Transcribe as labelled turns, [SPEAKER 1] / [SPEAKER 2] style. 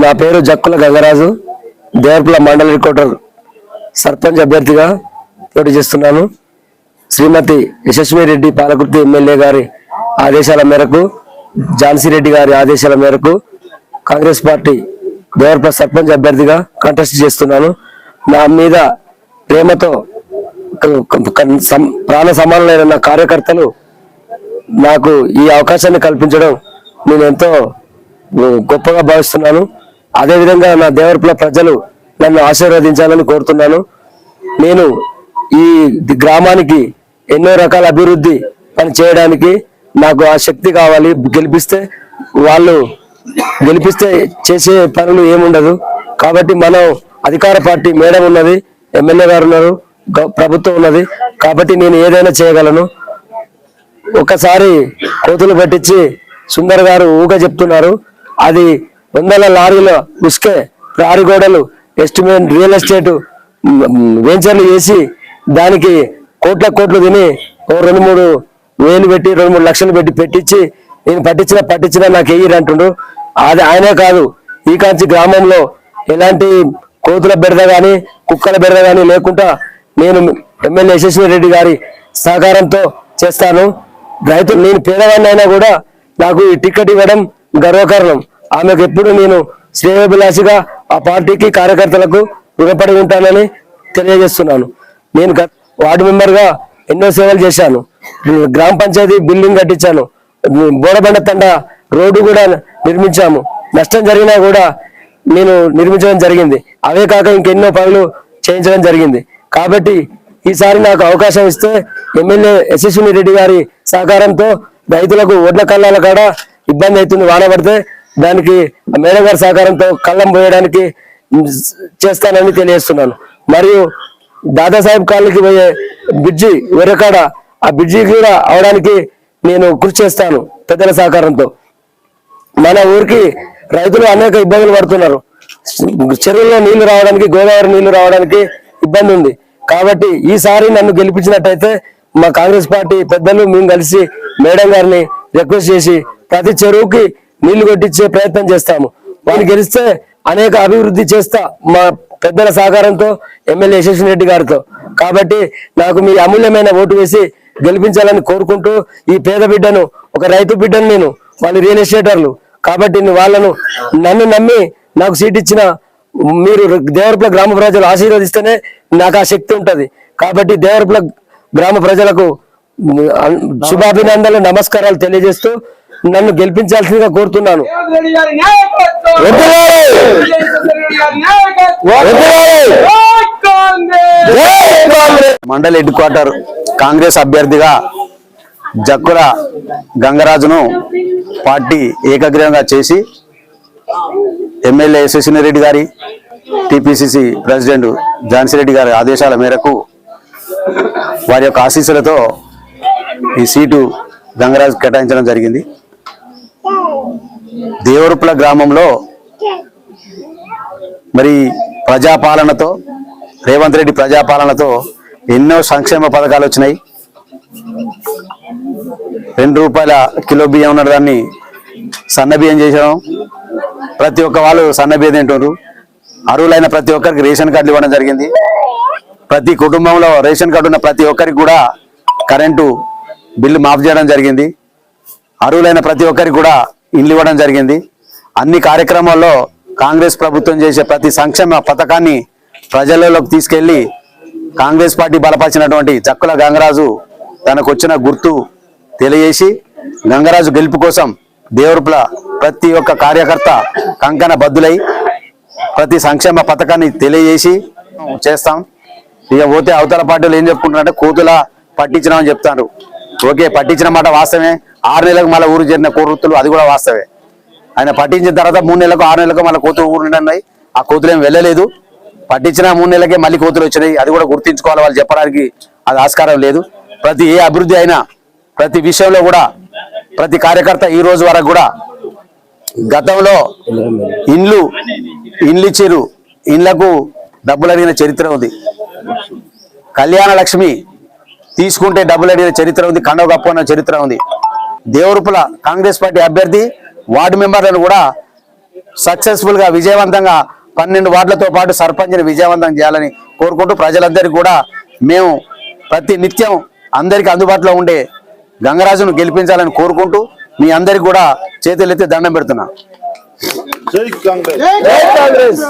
[SPEAKER 1] నా పేరు జక్కుల గంగరాజు, దేవరపల్లి మండల రికార్డర్ సర్పంచ్ అభ్యర్థిగా పోటీ చేస్తున్నాను. శ్రీమతి యశస్వి రెడ్డి పాలకుర్తి ఎమ్మెల్యే గారి ఆదేశాల మేరకు, ఝాన్సీ రెడ్డి గారి ఆదేశాల మేరకు కాంగ్రెస్ పార్టీ దేవరపల్లి సర్పంచ్ అభ్యర్థిగా కంటెస్ట్ చేస్తున్నాను. నా మీద ప్రేమతో ప్రాణ సమానులైన నా కార్యకర్తలు నాకు ఈ అవకాశాన్ని కల్పించడం నేను ఎంతో గొప్పగా భావిస్తున్నాను. అదేవిధంగా నా దేవరపల్లి ప్రజలు నన్ను ఆశీర్వదించాలని కోరుతున్నాను. నేను ఈ గ్రామానికి ఎన్నో రకాల అభివృద్ధి పని చేయడానికి నాకు ఆ శక్తి కావాలి. గెలిపిస్తే చేసే పనులు ఏముండదు. కాబట్టి మనం అధికార పార్టీ మేడం ఉన్నది, ఎమ్మెల్యే గారు ఉన్నారు, ప్రభుత్వం ఉన్నది. కాబట్టి నేను ఏదైనా చేయగలను. ఒకసారి కోతులు పట్టించి సుందర్ గారు ఊగా చెప్తున్నారు. అది 100 లారీల ఉసుకే ప్రారి గోడలు ఎస్టిమేట్ రియల్ ఎస్టేట్ వెంచర్లు చేసి దానికి కోట్లు తిని 2-3 వేలు పెట్టి 2-3 లక్షలు పెట్టించి నేను పట్టించిన నాకు వెయ్యి అంటుండు. అది ఆయనే కాదు, ఈ కాంచి గ్రామంలో ఎలాంటి కోతుల బెడద కానీ కుక్కల బెడద కానీ లేకుండా నేను ఎమ్మెల్యే యశస్వి రెడ్డి గారి సహకారంతో చేస్తాను. రైతులు నేను పేదవాడిని అయినా కూడా నాకు ఈ టికెట్ ఇవ్వడం గర్వకారణం. ఆమెకు ఎప్పుడు నేను శ్రేయోభిలాషిగా ఆ పార్టీకి కార్యకర్తలకు రుణపడి ఉంటానని తెలియజేస్తున్నాను. నేను వార్డు మెంబర్గా ఎన్నో సేవలు చేశాను. గ్రామ పంచాయతీ బిల్డింగ్ కట్టించాను, బోడబండ తండ రోడ్డు కూడా నిర్మించాము. నష్టం జరిగినా కూడా నేను నిర్మించడం జరిగింది. అవే కాక ఇంకెన్నో పనులు చేయించడం జరిగింది. కాబట్టి ఈసారి నాకు అవకాశం ఇస్తే ఎమ్మెల్యే యశస్విని రెడ్డి గారి సహకారంతో రైతులకు ఒడ్ల కళ్ళాల కాడ ఇబ్బంది అవుతుంది, వాన పడితే దానికి మేడం గారి సహకారంతో కళ్ళం పోయడానికి చేస్తానని తెలియజేస్తున్నాను. మరియు దాదాసాహెబ్ కాలనీకి పోయే బ్రిడ్జి వెరకాడ ఆ బ్రిడ్జి కూడా అవడానికి నేను కృషి చేస్తాను పెద్దల సహకారంతో. మన ఊరికి రైతులు అనేక ఇబ్బందులు పడుతున్నారు. చెరువుల్లో నీళ్లు రావడానికి, గోదావరి నీళ్లు రావడానికి ఇబ్బంది ఉంది. కాబట్టి ఈసారి నన్ను గెలిపించినట్టయితే మా కాంగ్రెస్ పార్టీ పెద్దలు మేము కలిసి మేడం గారిని రిక్వెస్ట్ చేసి ప్రతి చెరువుకి నీళ్లు కొట్టించే ప్రయత్నం చేస్తాము. వాళ్ళు గెలిస్తే అనేక అభివృద్ధి చేస్తా మా పెద్దల సహకారంతో, ఎమ్మెల్యే యశస్వి రెడ్డి గారితో. కాబట్టి నాకు మీ అమూల్యమైన ఓటు వేసి గెలిపించాలని కోరుకుంటూ, ఈ పేద బిడ్డను, ఒక రైతు బిడ్డను నేను, వాళ్ళు రియల్ ఎస్టేటర్లు కాబట్టి నన్ను నమ్మి నాకు సీట్ ఇచ్చిన మీరు దేవరపల్లి గ్రామ ప్రజలు ఆశీర్వదిస్తేనే నాకు ఆ శక్తి ఉంటది. కాబట్టి దేవరపల్లి గ్రామ ప్రజలకు శుభాభినందనలు, నమస్కారాలు తెలియజేస్తూ నన్ను గెలిపించాల్సిందిగా కోరుతున్నాను.
[SPEAKER 2] మండల్ హెడ్ క్వార్టర్ కాంగ్రెస్ అభ్యర్థిగా జక్కుల గంగరాజును పార్టీ ఏకగ్రీవంగా చేసి ఎమ్మెల్యే యశస్వి రెడ్డి గారి, టిపిసిసి ప్రెసిడెంట్ ఝాన్సీ రెడ్డి గారి ఆదేశాల మేరకు, వారి యొక్క ఆశీస్సులతో ఈ సీటు గంగరాజు కేటాయించడం జరిగింది. దేవరపల్లి గ్రామంలో మరి ప్రజాపాలనతో, రేవంత్ రెడ్డి ప్రజాపాలనతో ఎన్నో సంక్షేమ పథకాలు వచ్చినాయి. 2 రూపాయల కిలో బియ్యం ఉన్న దాన్ని సన్న బియ్యం చేసాం. ప్రతి ఒక్క వాళ్ళు సన్న బియ్యం తింటున్నారు. అర్హులైన ప్రతి ఒక్కరికి రేషన్ కార్డులు ఇవ్వడం జరిగింది. ప్రతి కుటుంబంలో రేషన్ కార్డు ఉన్న ప్రతి ఒక్కరికి కూడా కరెంటు బిల్లు మాఫ్ చేయడం జరిగింది. అర్హులైన ప్రతి ఒక్కరికి కూడా ఇల్లు ఇవ్వడం జరిగింది. అన్ని కార్యక్రమాల్లో కాంగ్రెస్ ప్రభుత్వం చేసే ప్రతి సంక్షేమ పథకాన్ని ప్రజలలోకి తీసుకెళ్లి కాంగ్రెస్ పార్టీ బలపరిచినటువంటి జక్కుల గంగరాజు తనకు వచ్చిన గుర్తు తెలియజేసి, గంగరాజు గెలుపు కోసం దేవరపల్లి ప్రతి ఒక్క కార్యకర్త కంకణ బద్దులై ప్రతి సంక్షేమ పథకాన్ని తెలియజేసి చేస్తాం. ఇక పోతే అవతల పార్టీలు ఏం చెప్పుకుంటున్నారంటే కోతుల పట్టించినామని చెప్తారు. ఓకే, పట్టించిన మాట వాస్తవమే. 6 నెలలకు మళ్ళీ ఊరు చేరిన కోతులు, అది కూడా వాస్తవే. ఆయన పట్టించిన తర్వాత 3 నెలలకు 6 నెలలకు మళ్ళీ కోతులు ఊరు ఉన్నాయి. ఆ కోతులు ఏం వెళ్ళలేదు. పట్టించిన 3 నెలలకే మళ్ళీ కోతులు వచ్చినాయి. అది కూడా గుర్తించుకోవాలి. వాళ్ళు చెప్పడానికి అది ఆస్కారం లేదు. ప్రతి ఏ అభివృద్ధి అయినా ప్రతి విషయంలో కూడా ప్రతి కార్యకర్త ఈ రోజు వరకు కూడా గతంలో ఇండ్లు ఇచ్చారు, ఇండ్లకు డబ్బులు అడిగిన చరిత్ర ఉంది. కళ్యాణ లక్ష్మి తీసుకుంటే డబ్బులు అడిగిన చరిత్ర ఉంది. కండవ కప్పుకున్న చరిత్ర ఉంది. దేవరపల్లి కాంగ్రెస్ పార్టీ అభ్యర్థి వార్డు మెంబర్లను కూడా సక్సెస్ఫుల్ గా విజయవంతంగా 12 వార్డులతో పాటు సర్పంచ్ని విజయవంతం చేయాలని కోరుకుంటూ ప్రజలందరికీ కూడా మేము ప్రతి నిత్యం అందరికీ అందుబాటులో ఉండే గంగరాజును గెలిపించాలని కోరుకుంటూ మీ అందరికి కూడా చేతులెత్తి దండం పెడుతున్నా.
[SPEAKER 3] జై కాంగ్రెస్.
[SPEAKER 1] జై కాంగ్రెస్.